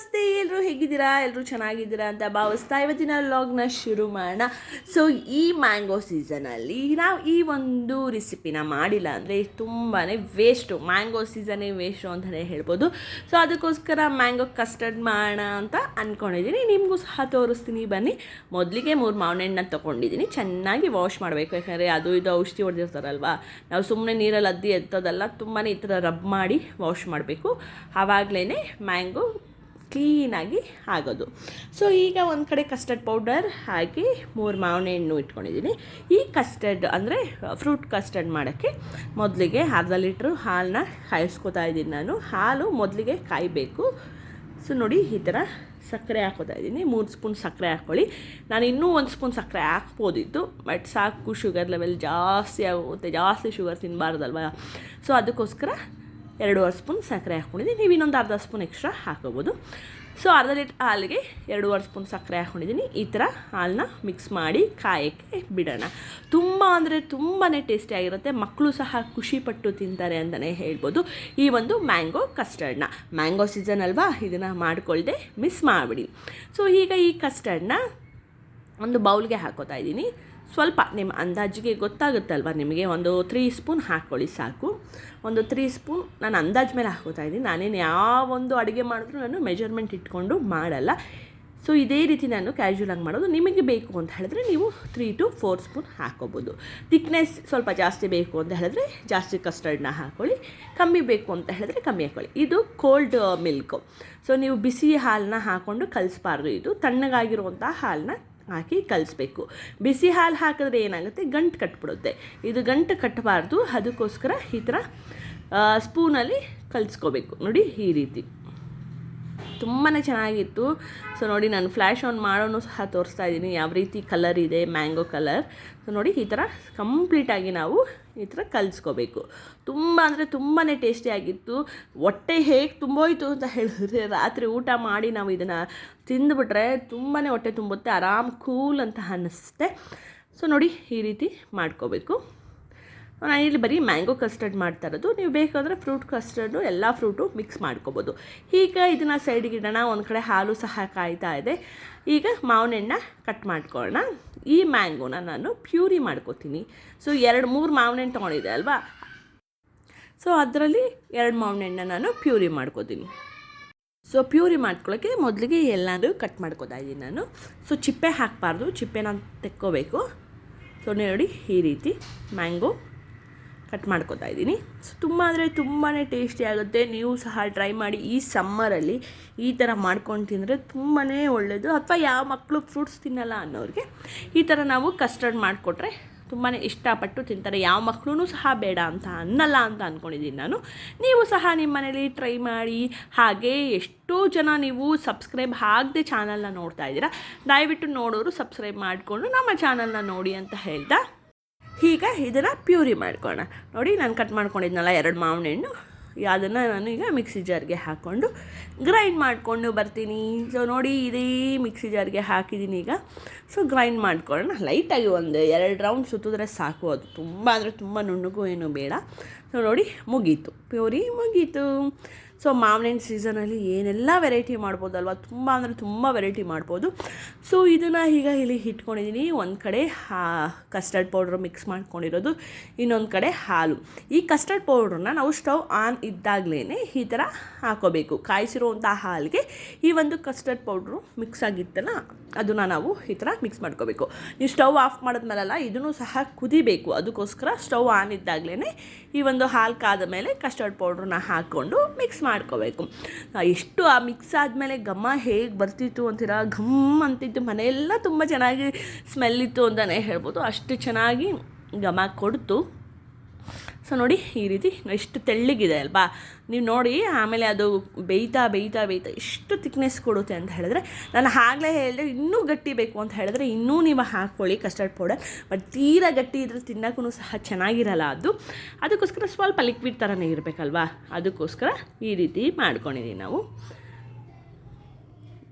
ನಮಸ್ತೆ, ಎಲ್ಲರೂ ಹೇಗಿದ್ದೀರಾ? ಎಲ್ಲರೂ ಚೆನ್ನಾಗಿದ್ದೀರಾ ಅಂತ ಭಾವಿಸ್ತಾ ಇವತ್ತಿನ ವ್ಲಾಗ್ನ ಶುರು ಮಾಡೋಣ. ಸೊ ಈ ಮ್ಯಾಂಗೋ ಸೀಸನಲ್ಲಿ ನಾವು ಈ ಒಂದು ರೆಸಿಪಿನ ಮಾಡಿಲ್ಲ ಅಂದರೆ ತುಂಬಾ ವೇಸ್ಟು, ಮ್ಯಾಂಗೋ ಸೀಸನ್ನೇ ವೇಸ್ಟು ಅಂತಲೇ ಹೇಳ್ಬೋದು. ಸೊ ಅದಕ್ಕೋಸ್ಕರ ಮ್ಯಾಂಗೋ ಕಸ್ಟರ್ಡ್ ಮಾಡೋಣ ಅಂತ ಅಂದ್ಕೊಂಡಿದ್ದೀನಿ. ನಿಮಗೂ ಸಹ ತೋರಿಸ್ತೀನಿ ಬನ್ನಿ. ಮೊದಲಿಗೆ 3 ಮಾವಿನ ಹಣ್ಣನ್ನ ತೊಗೊಂಡಿದ್ದೀನಿ. ಚೆನ್ನಾಗಿ ವಾಶ್ ಮಾಡಬೇಕು, ಯಾಕಂದರೆ ಅದು ಇದು ಔಷಧಿ ಹೊಡೆದಿರ್ತಾರಲ್ವ, ನಾವು ಸುಮ್ಮನೆ ನೀರಲ್ಲಿ ಅದ್ದಿ ಎತ್ತೋದಲ್ಲ, ತುಂಬಾ ಈ ಥರ ರಬ್ ಮಾಡಿ ವಾಶ್ ಮಾಡಬೇಕು. ಆವಾಗಲೇ ಮ್ಯಾಂಗೋ ಕ್ಲೀನಾಗಿ ಆಗೋದು. ಸೊ ಈಗ ಒಂದು ಕಡೆ ಕಸ್ಟರ್ಡ್ ಪೌಡರ್ ಹಾಕಿ 3 ಮಾವಿನ ಹಣ್ಣು ಇಟ್ಕೊಂಡಿದ್ದೀನಿ. ಈ ಕಸ್ಟರ್ಡ್ ಅಂದರೆ ಫ್ರೂಟ್ ಕಸ್ಟರ್ಡ್ ಮಾಡೋಕ್ಕೆ ಮೊದಲಿಗೆ ಅರ್ಧ ಲೀಟ್ರು ಹಾಲನ್ನ ಕಾಯಿಸ್ಕೊತಾ ಇದ್ದೀನಿ ನಾನು. ಹಾಲು ಮೊದಲಿಗೆ ಕಾಯಬೇಕು. ಸೊ ನೋಡಿ, ಈ ಥರ ಸಕ್ಕರೆ ಹಾಕೋತಾ ಇದ್ದೀನಿ. 3 ಸ್ಪೂನ್ ಸಕ್ಕರೆ ಹಾಕ್ಕೊಳ್ಳಿ. ನಾನು ಇನ್ನೂ 1 ಸ್ಪೂನ್ ಸಕ್ಕರೆ ಹಾಕ್ಬೋದಿತ್ತು, ಬಟ್ ಸಾಕು, ಶುಗರ್ ಲೆವೆಲ್ ಜಾಸ್ತಿ ಆಗುತ್ತೆ, ಜಾಸ್ತಿ ಶುಗರ್ ತಿನ್ನಬಾರ್ದಲ್ವ. ಸೊ ಅದಕ್ಕೋಸ್ಕರ 2.5 ಸ್ಪೂನ್ ಸಕ್ಕರೆ ಹಾಕ್ಕೊಂಡಿದ್ದೀನಿ. ನೀವು ಇನ್ನೊಂದು ಅರ್ಧ ಸ್ಪೂನ್ ಎಕ್ಸ್ಟ್ರಾ ಹಾಕೋಬೋದು. ಸೊ ಅರ್ಧ ಲೀಟ್ರ್ ಹಾಲಿಗೆ 2.5 ಸ್ಪೂನ್ ಸಕ್ಕರೆ ಹಾಕ್ಕೊಂಡಿದ್ದೀನಿ. ಈ ಥರ ಹಾಲನ್ನ ಮಿಕ್ಸ್ ಮಾಡಿ ಕಾಯೋಕ್ಕೆ ಬಿಡೋಣ. ತುಂಬ ಅಂದರೆ ತುಂಬಾ ಟೇಸ್ಟಿಯಾಗಿರುತ್ತೆ. ಮಕ್ಕಳು ಸಹ ಖುಷಿಪಟ್ಟು ತಿಂತಾರೆ ಅಂತಲೇ ಹೇಳ್ಬೋದು ಈ ಒಂದು ಮ್ಯಾಂಗೋ ಕಸ್ಟರ್ಡ್ನ. ಮ್ಯಾಂಗೋ ಸೀಸನ್ ಅಲ್ವಾ, ಇದನ್ನು ಮಾಡ್ಕೊಳ್ದೆ ಮಿಸ್ ಮಾಡಿಬಿಡಿ. ಸೊ ಈಗ ಈ ಕಸ್ಟರ್ಡ್ನ ಒಂದು ಬೌಲ್ಗೆ ಹಾಕೋತಾ ಇದ್ದೀನಿ. ಸ್ವಲ್ಪ ನಿಮ್ಮ ಅಂದಾಜಿಗೆ ಗೊತ್ತಾಗುತ್ತಲ್ವ ನಿಮಗೆ, ಒಂದು 3 ಸ್ಪೂನ್ ಹಾಕ್ಕೊಳ್ಳಿ ಸಾಕು. ಒಂದು 3 ಸ್ಪೂನ್ ನಾನು ಅಂದಾಜು ಮೇಲೆ ಹಾಕೋತಾ ಇದ್ದೀನಿ. ನಾನೇನು ಯಾವೊಂದು ಅಡುಗೆ ಮಾಡಿದ್ರು ನಾನು ಮೆಜರ್ಮೆಂಟ್ ಇಟ್ಕೊಂಡು ಮಾಡಲ್ಲ. ಸೊ ಇದೇ ರೀತಿ ನಾನು ಕ್ಯಾಶುವಲಾಗಿ ಮಾಡೋದು. ನಿಮಗೆ ಬೇಕು ಅಂತ ಹೇಳಿದ್ರೆ ನೀವು 3 to 4 ಸ್ಪೂನ್ ಹಾಕ್ಕೋಬೋದು. ಥಿಕ್ನೆಸ್ ಸ್ವಲ್ಪ ಜಾಸ್ತಿ ಬೇಕು ಅಂತ ಹೇಳಿದ್ರೆ ಜಾಸ್ತಿ ಕಸ್ಟರ್ಡ್ನ ಹಾಕ್ಕೊಳ್ಳಿ, ಕಮ್ಮಿ ಬೇಕು ಅಂತ ಹೇಳಿದ್ರೆ ಕಮ್ಮಿ ಹಾಕ್ಕೊಳ್ಳಿ. ಇದು ಕೋಲ್ಡ್ ಮಿಲ್ಕು. ಸೊ ನೀವು ಬಿಸಿ ಹಾಲನ್ನ ಹಾಕ್ಕೊಂಡು ಕಲಿಸ್ಬಾರ್ದು. ಇದು ತಣ್ಣಗಾಗಿರುವಂಥ ಹಾಲನ್ನ ಹಾಕಿ ಕಲಿಸ್ಬೇಕು. ಬಿಸಿ ಹಾಲು ಹಾಕಿದ್ರೆ ಏನಾಗುತ್ತೆ, ಗಂಟು ಕಟ್ಬಿಡುತ್ತೆ. ಇದು ಗಂಟು ಕಟ್ಟಬಾರ್ದು. ಅದಕ್ಕೋಸ್ಕರ ಈ ಥರ ಸ್ಪೂನಲ್ಲಿ ಕಲಿಸ್ಕೋಬೇಕು. ನೋಡಿ, ಈ ರೀತಿ ತುಂಬಾ ಚೆನ್ನಾಗಿತ್ತು. ಸೊ ನೋಡಿ, ನಾನು ಫ್ಲ್ಯಾಶ್ ಆನ್ ಮಾಡೋನು ಸಹ ತೋರಿಸ್ತಾ ಇದ್ದೀನಿ ಯಾವ ರೀತಿ ಕಲರ್ ಇದೆ, ಮ್ಯಾಂಗೋ ಕಲರ್. ಸೊ ನೋಡಿ, ಈ ಥರ ಕಂಪ್ಲೀಟಾಗಿ ನಾವು ಈ ಥರ ಕಲಿಸ್ಕೋಬೇಕು. ತುಂಬ ಅಂದರೆ ತುಂಬಾ ಟೇಸ್ಟಿಯಾಗಿತ್ತು. ಹೊಟ್ಟೆ ಹೇಗೆ ತುಂಬೋಯ್ತು ಅಂತ ಹೇಳಿದ್ರೆ, ರಾತ್ರಿ ಊಟ ಮಾಡಿ ನಾವು ಇದನ್ನು ತಿಂದುಬಿಟ್ರೆ ತುಂಬಾ ಹೊಟ್ಟೆ ತುಂಬುತ್ತೆ, ಆರಾಮ್ ಕೂಲ್ ಅಂತ ಅನ್ನಿಸುತ್ತೆ. ಸೊ ನೋಡಿ, ಈ ರೀತಿ ಮಾಡ್ಕೋಬೇಕು. ನಾನಿಲ್ಲಿ ಬರೀ ಮ್ಯಾಂಗೋ ಕಸ್ಟರ್ಡ್ ಮಾಡ್ತಾ ಇರೋದು. ನೀವು ಬೇಕಾದರೆ ಫ್ರೂಟ್ ಕಸ್ಟರ್ಡು, ಎಲ್ಲ ಫ್ರೂಟು ಮಿಕ್ಸ್ ಮಾಡ್ಕೋಬೋದು. ಈಗ ಇದನ್ನು ಸೈಡಿಗೆ ಇಡೋಣ. ಒಂದು ಕಡೆ ಹಾಲು ಸಹ ಕಾಯ್ತಾ ಇದೆ. ಈಗ ಮಾವಿನ ಹಣ್ಣನ್ನ ಕಟ್ ಮಾಡ್ಕೊಳ್ಳೋಣ. ಈ ಮ್ಯಾಂಗೋನ ನಾನು ಪ್ಯೂರಿ ಮಾಡ್ಕೋತೀನಿ. ಸೊ 2-3 ಮಾವಿನ ಹಣ್ಣು ತೊಗೊಂಡಿದ್ದೆ ಅಲ್ವಾ, ಸೊ ಅದರಲ್ಲಿ 2 ಮಾವಿನ ಹಣ್ಣನ್ನ ನಾನು ಪ್ಯೂರಿ ಮಾಡ್ಕೋತೀನಿ. ಸೊ ಪ್ಯೂರಿ ಮಾಡ್ಕೊಳ್ಳೋಕ್ಕೆ ಮೊದಲಿಗೆ ಎಲ್ಲನೂ ಕಟ್ ಮಾಡ್ಕೋತಾ ಇದ್ದೀನಿ ನಾನು. ಸೊ ಚಿಪ್ಪೆ ಹಾಕಬಾರ್ದು, ಚಿಪ್ಪೆನ ತೆಕ್ಕೋಬೇಕು. ಸೊ ನೋಡಿ, ಈ ರೀತಿ ಮ್ಯಾಂಗೋ ಕಟ್ ಮಾಡ್ಕೋತಾ ಇದ್ದೀನಿ. ಸೊ ತುಂಬ ಅಂದರೆ ತುಂಬಾ ಟೇಸ್ಟಿ ಆಗುತ್ತೆ. ನೀವು ಸಹ ಟ್ರೈ ಮಾಡಿ. ಈ ಸಮ್ಮರಲ್ಲಿ ಈ ಥರ ಮಾಡ್ಕೊಂಡು ತಿಂದರೆ ತುಂಬಾ ಒಳ್ಳೆಯದು. ಅಥವಾ ಯಾವ ಮಕ್ಕಳು ಫ್ರೂಟ್ಸ್ ತಿನ್ನಲ್ಲ ಅನ್ನೋರಿಗೆ ಈ ಥರ ನಾವು ಕಸ್ಟರ್ಡ್ ಮಾಡಿಕೊಟ್ರೆ ತುಂಬಾ ಇಷ್ಟಪಟ್ಟು ತಿಂತಾರೆ. ಯಾವ ಮಕ್ಕಳೂ ಸಹ ಬೇಡ ಅಂತ ಅನ್ನಲ್ಲ ಅಂತ ಅಂದ್ಕೊಂಡಿದ್ದೀನಿ ನಾನು. ನೀವು ಸಹ ನಿಮ್ಮ ಮನೇಲಿ ಟ್ರೈ ಮಾಡಿ. ಹಾಗೆ ಎಷ್ಟೋ ಜನ ನೀವು ಸಬ್ಸ್ಕ್ರೈಬ್ ಆಗದೆ ಚಾನಲ್ನ ನೋಡ್ತಾ ಇದ್ದೀರಾ. ದಯವಿಟ್ಟು ನೋಡೋರು ಸಬ್ಸ್ಕ್ರೈಬ್ ಮಾಡಿಕೊಂಡು ನಮ್ಮ ಚಾನಲ್ನ ನೋಡಿ ಅಂತ ಹೇಳ್ತಾ, ಈಗ ಇದನ್ನು ಪ್ಯೂರಿ ಮಾಡ್ಕೊಳ್ಳೋಣ. ನೋಡಿ, ನಾನು ಕಟ್ ಮಾಡ್ಕೊಂಡಿದ್ನಲ್ಲ 2 ಮಾವಿನ ಹಣ್ಣು, ಅದನ್ನು ನಾನು ಈಗ ಮಿಕ್ಸಿ ಜಾರ್ಗೆ ಹಾಕ್ಕೊಂಡು ಗ್ರೈಂಡ್ ಮಾಡಿಕೊಂಡು ಬರ್ತೀನಿ. ಸೊ ನೋಡಿ, ಇದೇ ಮಿಕ್ಸಿ ಜಾರ್ಗೆ ಹಾಕಿದ್ದೀನಿ ಈಗ. ಸೊ ಗ್ರೈಂಡ್ ಮಾಡ್ಕೊಳ್ಳೋಣ. ಲೈಟಾಗಿ ಒಂದು 2 ರೌಂಡ್ ಸುತ್ತಿದ್ರೆ ಸಾಕು. ಅದು ತುಂಬ ಅಂದರೆ ತುಂಬ ನುಣ್ಣಗೂ ಏನು ಬೇಡ. ಸೊ ನೋಡಿ, ಮುಗೀತು, ಪ್ಯೂರಿ ಮುಗೀತು. ಸೊ ಮಾವಿನ ಹಣ್ಣು ಸೀಸನಲ್ಲಿ ಏನೆಲ್ಲ ವೆರೈಟಿ ಮಾಡ್ಬೋದಲ್ವ, ತುಂಬ ಅಂದರೆ ತುಂಬ ವೆರೈಟಿ ಮಾಡ್ಬೋದು. ಸೊ ಇದನ್ನು ಈಗ ಇಲ್ಲಿ ಇಟ್ಕೊಂಡಿದ್ದೀನಿ. ಒಂದು ಕಡೆ ಕಸ್ಟರ್ಡ್ ಪೌಡ್ರು ಮಿಕ್ಸ್ ಮಾಡ್ಕೊಂಡಿರೋದು, ಇನ್ನೊಂದು ಕಡೆ ಹಾಲು. ಈ ಕಸ್ಟರ್ಡ್ ಪೌಡ್ರನ್ನ ನಾವು ಸ್ಟವ್ ಆನ್ ಇದ್ದಾಗಲೇ ಈ ಥರ ಹಾಕೋಬೇಕು. ಕಾಯಿಸಿರುವಂಥ ಹಾಲಿಗೆ ಈ ಒಂದು ಕಸ್ಟರ್ಡ್ ಪೌಡ್ರು ಮಿಕ್ಸ್ ಆಗಿತ್ತಲ್ಲ, ಅದನ್ನು ನಾವು ಈ ಥರ ಮಿಕ್ಸ್ ಮಾಡ್ಕೋಬೇಕು. ನೀವು ಸ್ಟವ್ ಆಫ್ ಮಾಡಿದ್ಮೇಲೆಲ್ಲ ಇದನ್ನು ಸಹ ಕುದಿಬೇಕು. ಅದಕ್ಕೋಸ್ಕರ ಸ್ಟವ್ ಆನ್ ಇದ್ದಾಗಲೇ ಈ ಒಂದು ಹಾಲು ಕಾದ ಮೇಲೆ ಕಸ್ಟರ್ಡ್ ಪೌಡ್ರನ್ನ ಹಾಕ್ಕೊಂಡು ಮಿಕ್ಸ್ ಮಾಡ್ಕೋಬೇಕು. ಎಷ್ಟು ಆ ಮಿಕ್ಸ್ ಆದಮೇಲೆ ಘಮ ಹೇಗೆ ಬರ್ತಿತ್ತು ಅಂತೀರ, ಘಮ್ ಅಂತಿತ್ತು. ಮನೆಯೆಲ್ಲ ತುಂಬ ಚೆನ್ನಾಗಿ ಸ್ಮೆಲ್ಲಿತ್ತು ಅಂತಲೇ ಹೇಳ್ಬೋದು. ಅಷ್ಟು ಚೆನ್ನಾಗಿ ಘಮ ಕೊಡ್ತು. ಸೊ ನೋಡಿ, ಈ ರೀತಿ ಎಷ್ಟು ತೆಳ್ಳಗಿದೆ ಅಲ್ವಾ. ನೀವು ನೋಡಿ, ಆಮೇಲೆ ಅದು ಬೇಯ್ತಾ ಬೇಯ್ತಾ ಬೇಯ್ತಾ ಎಷ್ಟು ಥಿಕ್ನೆಸ್ ಕೊಡುತ್ತೆ ಅಂತ ಹೇಳಿದ್ರೆ, ನಾನು ಆಗಲೇ ಹೇಳಿದೆ ಇನ್ನೂ ಗಟ್ಟಿ ಬೇಕು ಅಂತ ಹೇಳಿದ್ರೆ ಇನ್ನೂ ನೀವು ಹಾಕ್ಕೊಳ್ಳಿ ಕಸ್ಟರ್ಡ್ ಪೌಡರ್. ಬಟ್ ತೀರಾ ಗಟ್ಟಿ ಇದ್ರೆ ತಿನ್ನೋಕ್ಕೂ ಸಹ ಚೆನ್ನಾಗಿರಲ್ಲ ಅದು. ಅದಕ್ಕೋಸ್ಕರ ಸ್ವಲ್ಪ ಲಿಕ್ವಿಡ್ ಥರನೇ ಇರಬೇಕಲ್ವಾ, ಅದಕ್ಕೋಸ್ಕರ ಈ ರೀತಿ ಮಾಡ್ಕೊಂಡಿದ್ದೀವಿ ನಾವು.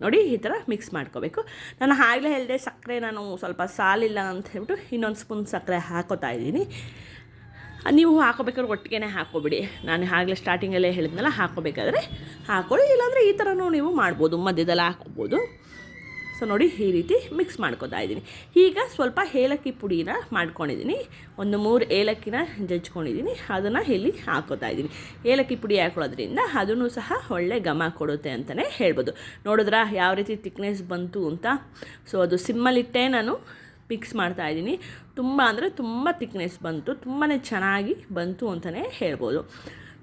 ನೋಡಿ, ಈ ಥರ ಮಿಕ್ಸ್ ಮಾಡ್ಕೋಬೇಕು. ನಾನು ಆಗಲೇ ಹೇಳಿದೆ ಸಕ್ಕರೆ ನಾನು ಸ್ವಲ್ಪ ಸಾಲಿಲ್ಲ ಅಂತ ಹೇಳ್ಬಿಟ್ಟು ಇನ್ನೊಂದು ಸ್ಪೂನ್ ಸಕ್ಕರೆ ಹಾಕೋತಾ ಇದ್ದೀನಿ. ನೀವು ಹಾಕೋಬೇಕಾದ್ರೆ ಒಟ್ಟಿಗೆ ಹಾಕೋಬಿಡಿ. ನಾನು ಆಗಲೇ ಸ್ಟಾರ್ಟಿಂಗಲ್ಲೇ ಹೇಳಿದ್ನಲ್ಲ, ಹಾಕೋಬೇಕಾದ್ರೆ ಹಾಕೊಳ್ಳಿ, ಇಲ್ಲಾಂದರೆ ಈ ಥರನೂ ನೀವು ಮಾಡ್ಬೋದು, ಮಧ್ಯದಲ್ಲಿ ಹಾಕೋಬೋದು. ಸೊ ನೋಡಿ, ಈ ರೀತಿ ಮಿಕ್ಸ್ ಮಾಡ್ಕೊತಾ ಇದ್ದೀನಿ. ಈಗ ಸ್ವಲ್ಪ ಏಲಕ್ಕಿ ಪುಡಿನ ಮಾಡ್ಕೊಂಡಿದ್ದೀನಿ, ಒಂದು 3 ಏಲಕ್ಕಿನ ಜಜ್ಕೊಂಡಿದ್ದೀನಿ, ಅದನ್ನು ಇಲ್ಲಿ ಹಾಕೋತಾ ಇದ್ದೀನಿ. ಏಲಕ್ಕಿ ಪುಡಿ ಹಾಕೊಳ್ಳೋದ್ರಿಂದ ಅದನ್ನು ಸಹ ಒಳ್ಳೆ ಘಮ ಕೊಡುತ್ತೆ ಅಂತಲೇ ಹೇಳ್ಬೋದು. ನೋಡಿದ್ರಾ ಯಾವ ರೀತಿ ತಿಕ್ನೆಸ್ ಬಂತು ಅಂತ? ಸೊ ಅದು ಸಿಮ್ಮಲ್ಲಿಟ್ಟೇ ನಾನು ಮಿಕ್ಸ್ ಮಾಡ್ತಾಯಿದ್ದೀನಿ. ತುಂಬ ಅಂದರೆ ತುಂಬ ತಿಕ್ನೆಸ್ ಬಂತು, ತುಂಬಾ ಚೆನ್ನಾಗಿ ಬಂತು ಅಂತಲೇ ಹೇಳ್ಬೋದು.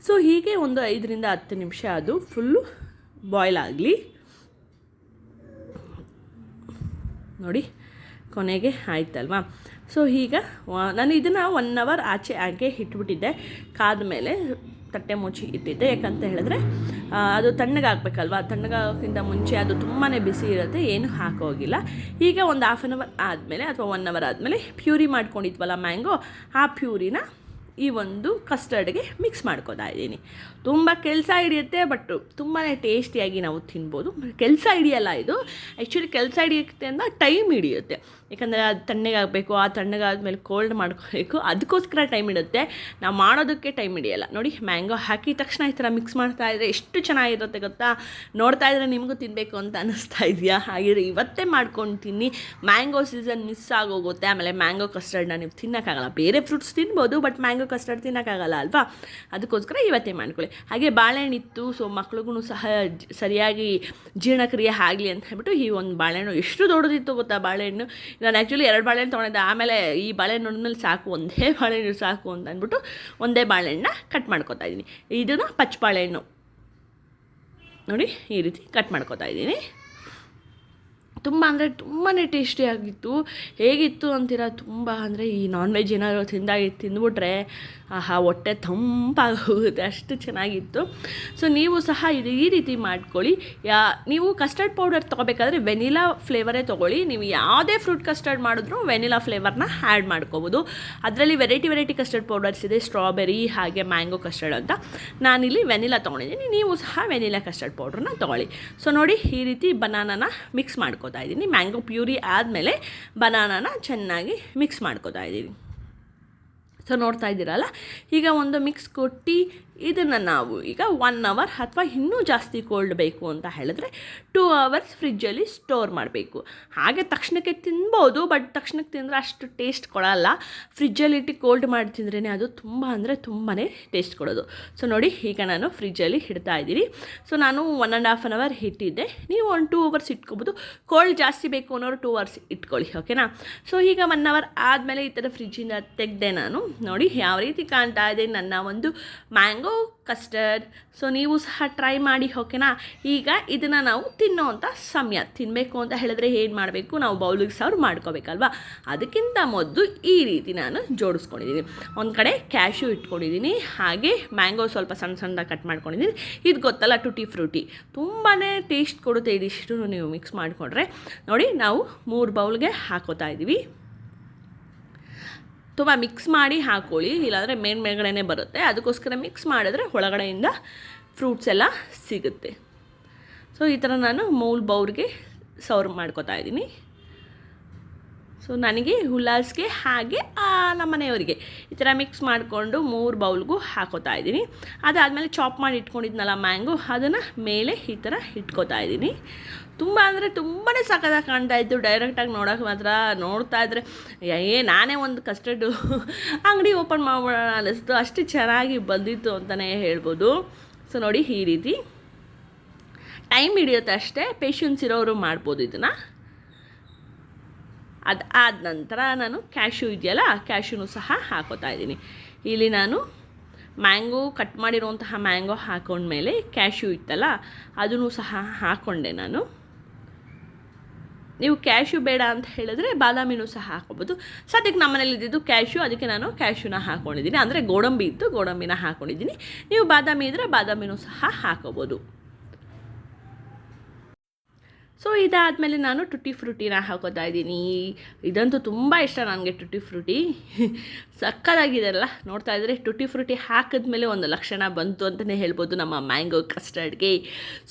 ಸೊ ಹೀಗೆ ಒಂದು 5 ರಿಂದ 10 ನಿಮಿಷ ಅದು ಫುಲ್ಲು ಬಾಯ್ಲ್ ಆಗಲಿ. ನೋಡಿ ಕೊನೆಗೆ ಆಯ್ತಲ್ವಾ? ಸೊ ಈಗ ನಾನು ಇದನ್ನು 1 ಅವರ್ ಆಚೆ ಹಾಗೆ ಇಟ್ಬಿಟ್ಟಿದ್ದೆ. ಕಾದ ಮೇಲೆ ತಟ್ಟೆ ಮುಚ್ಚಿ ಇಟ್ಟಿದ್ದೆ. ಯಾಕಂತ ಹೇಳಿದ್ರೆ ಅದು ತಣ್ಣಗಾಗಬೇಕಲ್ವ, ತಣ್ಣಗಾಗೋಕ್ಕಿಂತ ಮುಂಚೆ ಅದು ತುಂಬಾ ಬಿಸಿ ಇರುತ್ತೆ, ಏನು ಹಾಕೋಗಿಲ್ಲ. ಈಗ ಒಂದು 1/2 ಅವರ್ ಆದಮೇಲೆ ಅಥವಾ 1 ಅವರ್ ಆದಮೇಲೆ ಪ್ಯೂರಿ ಮಾಡ್ಕೊಂಡಿದ್ವಲ್ಲ ಮ್ಯಾಂಗೋ, ಆ ಪ್ಯೂರಿನ ಈ ಒಂದು ಕಸ್ಟರ್ಡ್ಗೆ ಮಿಕ್ಸ್ ಮಾಡ್ಕೊತಾ ಇದ್ದೀನಿ. ತುಂಬ ಕೆಲಸ ಹಿಡಿಯುತ್ತೆ, ಬಟ್ ತುಂಬಾ ಟೇಸ್ಟಿಯಾಗಿ ನಾವು ತಿನ್ಬೋದು. ಕೆಲಸ ಹಿಡಿಯಲ್ಲ ಇದು, ಆ್ಯಕ್ಚುಲಿ ಕೆಲಸ ಹಿಡಿಯುತ್ತೆ ಅಂತ ಟೈಮ್ ಹಿಡಿಯುತ್ತೆ. ಯಾಕಂದರೆ ಅದು ತಣ್ಣಗಾಗಬೇಕು, ಆ ತಣ್ಣಗಾದ್ಮೇಲೆ ಕೋಲ್ಡ್ ಮಾಡ್ಕೋಬೇಕು, ಅದಕ್ಕೋಸ್ಕರ ಟೈಮ್ ಹಿಡಿಯುತ್ತೆ. ನಾವು ಮಾಡೋದಕ್ಕೆ ಟೈಮ್ ಹಿಡಿಯಲ್ಲ. ನೋಡಿ, ಮ್ಯಾಂಗೋ ಹಾಕಿದ ತಕ್ಷಣ ಈ ಥರ ಮಿಕ್ಸ್ ಮಾಡ್ತಾಯಿದ್ರೆ ಎಷ್ಟು ಚೆನ್ನಾಗಿರುತ್ತೆ ಗೊತ್ತಾ? ನೋಡ್ತಾ ಇದ್ರೆ ನಿಮಗೂ ತಿನ್ನಬೇಕು ಅಂತ ಅನ್ನಿಸ್ತಾ ಇದೆಯಾ? ಹಾಗಿದ್ರೆ ಇವತ್ತೇ ಮಾಡ್ಕೊಂಡು ತಿನ್ನಿ. ಮ್ಯಾಂಗೋ ಸೀಸನ್ ಮಿಸ್ ಆಗೋಗುತ್ತೆ. ಆಮೇಲೆ ಮ್ಯಾಂಗೋ ಕಸ್ಟರ್ಡ್ನ ನೀವು ತಿನ್ನೋಕ್ಕಾಗಲ್ಲ. ಬೇರೆ ಫ್ರೂಟ್ಸ್ ತಿನ್ಬೋದು, ಬಟ್ ಮ್ಯಾಂಗೋ ಕಸ್ಟರ್ಡ್ ತಿನ್ನೋಕ್ಕಾಗಲ್ಲ ಅಲ್ವಾ? ಅದಕ್ಕೋಸ್ಕರ ಇವತ್ತೇ ಮಾಡ್ಕೊಳ್ಳಿ. ಹಾಗೆ ಬಾಳೆಹಣ್ಣಿತ್ತು, ಸೊ ಮಕ್ಳಿಗೂ ಸಹ ಸರಿಯಾಗಿ ಜೀರ್ಣಕ್ರಿಯೆ ಆಗಲಿ ಅಂತ ಹೇಳ್ಬಿಟ್ಟು ಈ ಒಂದು ಬಾಳೆಹಣ್ಣು ಎಷ್ಟು ದೊಡ್ಡದಿತ್ತು ಗೊತ್ತಾ? ಬಾಳೆಹಣ್ಣು ನಾನು ಆ್ಯಕ್ಚುಲಿ 2 ಬಾಳೆಹಣ್ಣು ತೊಗೊಂಡಿದ್ದೆ. ಆಮೇಲೆ ಈ ಬಾಳೆಹಣ್ಣು ನೋಡಿದ್ಮೇಲೆ ಸಾಕು, ಒಂದೇ ಬಾಳೆಹಣ್ಣು ಸಾಕು ಅಂತ ಅಂದ್ಬಿಟ್ಟು ಒಂದೇ ಬಾಳೆಹಣ್ಣನ್ನ ಕಟ್ ಮಾಡ್ಕೊತಾ ಇದ್ದೀನಿ. ಇದನ್ನು ಪಚ್ಚ ಬಾಳೆಹಣ್ಣು ನೋಡಿ ಈ ರೀತಿ ಕಟ್ ಮಾಡ್ಕೊತಾ ಇದ್ದೀನಿ. ತುಂಬ ಅಂದರೆ ತುಂಬಾ ಟೇಸ್ಟಿಯಾಗಿತ್ತು. ಹೇಗಿತ್ತು ಅಂತೀರಾ? ತುಂಬ ಅಂದರೆ ಈ ನಾನ್ ವೆಜ್ ಏನಾದರೂ ತಿಂದುಬಿಟ್ರೆ ಆಹಾ ಹೊಟ್ಟೆ ತಂಪಾಗೋಗುತ್ತೆ, ಅಷ್ಟು ಚೆನ್ನಾಗಿತ್ತು. ಸೊ ನೀವು ಸಹ ಇದು ಈ ರೀತಿ ಮಾಡ್ಕೊಳ್ಳಿ. ನೀವು ಕಸ್ಟರ್ಡ್ ಪೌಡರ್ ತೊಗೋಬೇಕಾದ್ರೆ ವೆನಿಲಾ ಫ್ಲೇವರೇ ತೊಗೊಳ್ಳಿ. ನೀವು ಯಾವುದೇ ಫ್ರೂಟ್ ಕಸ್ಟರ್ಡ್ ಮಾಡಿದ್ರೂ ವೆನಿಲಾ ಫ್ಲೇವರ್ನ ಆ್ಯಡ್ ಮಾಡ್ಕೋಬೋದು. ಅದರಲ್ಲಿ ವೆರೈಟಿ ಕಸ್ಟರ್ಡ್ ಪೌಡರ್ಸ್ ಇದೆ, ಸ್ಟ್ರಾಬೆರಿ ಹಾಗೆ ಮ್ಯಾಂಗೋ ಕಸ್ಟರ್ಡ್ ಅಂತ. ನಾನಿಲ್ಲಿ ವೆನಿಲಾ ತೊಗೊಂಡಿದ್ದೀನಿ, ನೀವು ಸಹ ವೆನಿಲಾ ಕಸ್ಟರ್ಡ್ ಪೌಡ್ರನ್ನ ತೊಗೊಳ್ಳಿ. ಸೊ ನೋಡಿ, ಈ ರೀತಿ ಬನಾನಾನ ಮಿಕ್ಸ್ ಮಾಡ್ಕೋತಾ ಇದ್ದೀನಿ. ಮ್ಯಾಂಗೋ ಪ್ಯೂರಿ ಆದಮೇಲೆ ಬನಾನಾನ ಚೆನ್ನಾಗಿ ಮಿಕ್ಸ್ ಮಾಡ್ಕೋತಾ ಇದ್ದೀನಿ. ಸೊ ನೋಡ್ತಾ ಇದ್ದೀರಲ್ಲ, ಈಗ ಒಂದು ಮಿಕ್ಸ್ ಕೊಟ್ಟು ಇದನ್ನು ನಾವು ಈಗ 1 ಅವರ್ ಅಥವಾ ಇನ್ನೂ ಜಾಸ್ತಿ ಕೋಲ್ಡ್ ಬೇಕು ಅಂತ ಹೇಳಿದ್ರೆ 2 ಅವರ್ಸ್ ಫ್ರಿಜ್ಜಲ್ಲಿ ಸ್ಟೋರ್ ಮಾಡಬೇಕು. ಹಾಗೆ ತಕ್ಷಣಕ್ಕೆ ತಿನ್ಬೋದು, ಬಟ್ ತಕ್ಷಣಕ್ಕೆ ತಿಂದರೆ ಅಷ್ಟು ಟೇಸ್ಟ್ ಕೊಡಲ್ಲ. ಫ್ರಿಜ್ಜಲ್ಲಿ ಇಟ್ಟು ಕೋಲ್ಡ್ ಮಾಡಿ ತಿಂದ್ರೇ ಅದು ತುಂಬ ಅಂದರೆ ತುಂಬಾ ಟೇಸ್ಟ್ ಕೊಡೋದು. ಸೊ ನೋಡಿ, ಈಗ ನಾನು ಫ್ರಿಜ್ಜಲ್ಲಿ ಇಡ್ತಾ ಇದ್ದೀನಿ. ಸೊ ನಾನು 1.5 ಅವರ್ ಇಟ್ಟಿದ್ದೆ, ನೀವು 1-2 ಅವರ್ಸ್ ಇಟ್ಕೊಬೋದು. ಕೋಲ್ಡ್ ಜಾಸ್ತಿ ಬೇಕು ಅನ್ನೋರು 2 ಅವರ್ಸ್ ಇಟ್ಕೊಳ್ಳಿ, ಓಕೆನಾ? ಸೊ ಈಗ 1 ಅವರ್ ಆದಮೇಲೆ ಈ ಥರ ಫ್ರಿಜ್ಜಿಂದ ತೆಗೆದೆ ನಾನು. ನೋಡಿ ಯಾವ ರೀತಿ ಕಾಣ್ತಾ ಇದೆ ನನ್ನ ಒಂದು ಮ್ಯಾಂಗೋ ಕಸ್ಟರ್ಡ್. ಸೊ ನೀವು ಸಹ ಟ್ರೈ ಮಾಡಿ, ಓಕೆನಾ? ಈಗ ಇದನ್ನು ನಾವು ತಿನ್ನೋವಂಥ ಸಮಯ. ತಿನ್ನಬೇಕು ಅಂತ ಹೇಳಿದ್ರೆ ಏನು ಮಾಡಬೇಕು? ನಾವು ಬೌಲಿಗೆ ಸರ್ವ್ ಮಾಡ್ಕೋಬೇಕಲ್ವಾ? ಅದಕ್ಕಿಂತ ಮೊದಲು ಈ ರೀತಿ ನಾನು ಜೋಡಿಸ್ಕೊಂಡಿದ್ದೀನಿ. ಒಂದು ಕಡೆ ಕ್ಯಾಶ್ಯೂ ಇಟ್ಕೊಂಡಿದ್ದೀನಿ, ಹಾಗೆ ಮ್ಯಾಂಗೋ ಸ್ವಲ್ಪ ಸಣ್ಣದಾಗಿ ಕಟ್ ಮಾಡ್ಕೊಂಡಿದ್ದೀನಿ. ಇದು ಗೊತ್ತಲ್ಲ, ಟುಟಿ ಫ್ರೂಟಿ, ತುಂಬಾ ಟೇಸ್ಟ್ ಕೊಡುತ್ತೆ. ಇದಿಷ್ಟು ನೀವು ಮಿಕ್ಸ್ ಮಾಡಿಕೊಂಡ್ರೆ ನೋಡಿ, ನಾವು 3 ಬೌಲ್ಗೆ ಹಾಕೋತಾ ಇದ್ದೀವಿ. ತುಂಬ ಮಿಕ್ಸ್ ಮಾಡಿ ಹಾಕ್ಕೊಳ್ಳಿ, ಇಲ್ಲಾಂದರೆ ಮೇಲ್ಗಡೆನೇ ಬರುತ್ತೆ. ಅದಕ್ಕೋಸ್ಕರ ಮಿಕ್ಸ್ ಮಾಡಿದ್ರೆ ಒಳಗಡೆಯಿಂದ ಫ್ರೂಟ್ಸ್ ಎಲ್ಲ ಸಿಗುತ್ತೆ. ಸೊ ಈ ಥರ ನಾನು 3 ಬೌಲ್ಗೆ ಸರ್ವ್ ಮಾಡ್ಕೊತಾ ಇದ್ದೀನಿ. ಸೊ ನನಗೆ ಹುಲ್ಲಾಸ್ಗೆ ಹಾಗೆ ನಮ್ಮ ಮನೆಯವರಿಗೆ ಈ ಥರ ಮಿಕ್ಸ್ ಮಾಡಿಕೊಂಡು 3 ಬೌಲ್ಗೂ ಹಾಕೋತಾ ಇದ್ದೀನಿ. ಅದಾದಮೇಲೆ ಚಾಪ್ ಮಾಡಿ ಇಟ್ಕೊಂಡಿದ್ನಲ್ಲ ಮ್ಯಾಂಗೋ, ಅದನ್ನು ಮೇಲೆ ಈ ಥರ ಇಟ್ಕೋತಾ ಇದ್ದೀನಿ. ತುಂಬ ಅಂದರೆ ತುಂಬಾ ಸಖತ್ತಾಗಿ ಕಾಣ್ತಾ ಇತ್ತು. ಡೈರೆಕ್ಟಾಗಿ ನೋಡೋಕೆ ಮಾತ್ರ ನೋಡ್ತಾ ಇದ್ದರೆ ನಾನೇ ಒಂದು ಕಸ್ಟರ್ಡು ಅಂಗಡಿ ಓಪನ್ ಮಾಡೋಣ ಅನ್ನಿಸ್ತು, ಅಷ್ಟು ಚೆನ್ನಾಗಿ ಬಂದಿತ್ತು ಅಂತಲೇ ಹೇಳ್ಬೋದು. ಸೊ ನೋಡಿ, ಈ ರೀತಿ ಟೈಮ್ ಹಿಡಿಯುತ್ತೆ ಅಷ್ಟೇ, ಪೇಷನ್ಸ್ ಇರೋರು ಮಾಡ್ಬೋದು ಇದನ್ನು. ಆದ ನಂತರ ನಾನು ಕ್ಯಾಶ್ಯೂ ಇದೆಯಲ್ಲ, ಕ್ಯಾಶ್ಯೂನು ಸಹ ಹಾಕೋತಾ ಇದ್ದೀನಿ. ಇಲ್ಲಿ ನಾನು ಮ್ಯಾಂಗೋ ಕಟ್ ಮಾಡಿರುವಂತಹ ಮ್ಯಾಂಗೋ ಹಾಕೊಂಡ್ಮೇಲೆ ಕ್ಯಾಶ್ಯೂ ಇತ್ತಲ್ಲ ಅದನ್ನು ಸಹ ಹಾಕ್ಕೊಂಡೆ ನಾನು. ನೀವು ಕ್ಯಾಶ್ಯೂ ಬೇಡ ಅಂತ ಹೇಳಿದ್ರೆ ಬಾದಾಮಿನೂ ಸಹ ಹಾಕೋಬೋದು. ಸದ್ಯಕ್ಕೆ ನಮ್ಮ ಮನೇಲಿ ಇದ್ದಿದ್ದು ಕ್ಯಾಶ್ಯೂ, ಅದಕ್ಕೆ ನಾನು ಕ್ಯಾಶ್ಯೂನ ಹಾಕ್ಕೊಂಡಿದ್ದೀನಿ. ಅಂದರೆ ಗೋಡಂಬಿ ಇತ್ತು, ಗೋಡಂಬಿನ ಹಾಕ್ಕೊಂಡಿದ್ದೀನಿ. ನೀವು ಬಾದಾಮಿ ಇದ್ದರೆ ಬಾದಾಮಿನೂ ಸಹ ಹಾಕೋಬೋದು. ಸೊ ಇದಾದಮೇಲೆ ನಾನು ಟುಟಿ ಫ್ರೂಟಿನ ಹಾಕೋತಾ ಇದ್ದೀನಿ. ಇದಂತೂ ತುಂಬ ಇಷ್ಟ ನನಗೆ, ಟುಟಿ ಫ್ರೂಟಿ ಸಕ್ಕತ್ತಾಗಿದೆಯಲ್ಲ. ನೋಡ್ತಾ ಇದ್ದರೆ ಟುಟಿ ಫ್ರೂಟಿ ಹಾಕಿದ್ಮೇಲೆ ಒಂದು ಲಕ್ಷಣ ಬಂತು ಅಂತಲೇ ಹೇಳ್ಬೋದು ನಮ್ಮ ಮ್ಯಾಂಗೋ ಕಸ್ಟರ್ಡ್ಗೆ.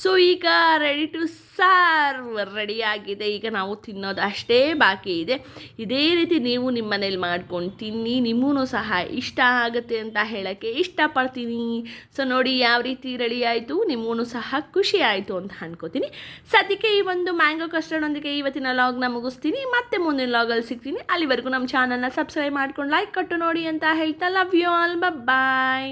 ಸೊ ಈಗ ರೆಡಿ ಟು ಸಾರು ರೆಡಿಯಾಗಿದೆ. ಈಗ ನಾವು ತಿನ್ನೋದು ಅಷ್ಟೇ ಬಾಕಿ ಇದೆ. ಇದೇ ರೀತಿ ನೀವು ನಿಮ್ಮ ಮನೇಲಿ ಮಾಡ್ಕೊಂಡು ತಿನ್ನಿ, ನಿಮಗೂ ಸಹ ಇಷ್ಟ ಆಗುತ್ತೆ ಅಂತ ಹೇಳೋಕ್ಕೆ ಇಷ್ಟಪಡ್ತೀನಿ. ಸೊ ನೋಡಿ ಯಾವ ರೀತಿ ರೆಡಿ ಆಯಿತು, ನಿಮಗೂ ಸಹ ಖುಷಿ ಆಯಿತು ಅಂತ ಅನ್ಕೋತೀನಿ. ಸದ್ಯಕ್ಕೆ ಈ ಒಂದು ಮ್ಯಾಂಗೋ ಕಸ್ಟರ್ಡೊಂದಿಗೆ ಇವತ್ತಿನ ಲಾಗ್ನ ಮುಗಿಸ್ತೀನಿ. ಮತ್ತೆ ಮುಂದಿನ ಲಾಗಲ್ಲಿ ಸಿಗ್ತೀನಿ. ಅಲ್ಲಿವರೆಗೂ ನಮ್ಮ ಚಾನಲ್ನ ಸಬ್ಸ್ಕ್ರೈಬ್ ಮಾಡ್ಕೊಂಡು ಲೈಕ್ ಕೊಟ್ಟು ನೋಡಿ ಅಂತ ಹೇಳ್ತಾ ಲವ್ ಯು ಆಲ್, ಬಾಯ್.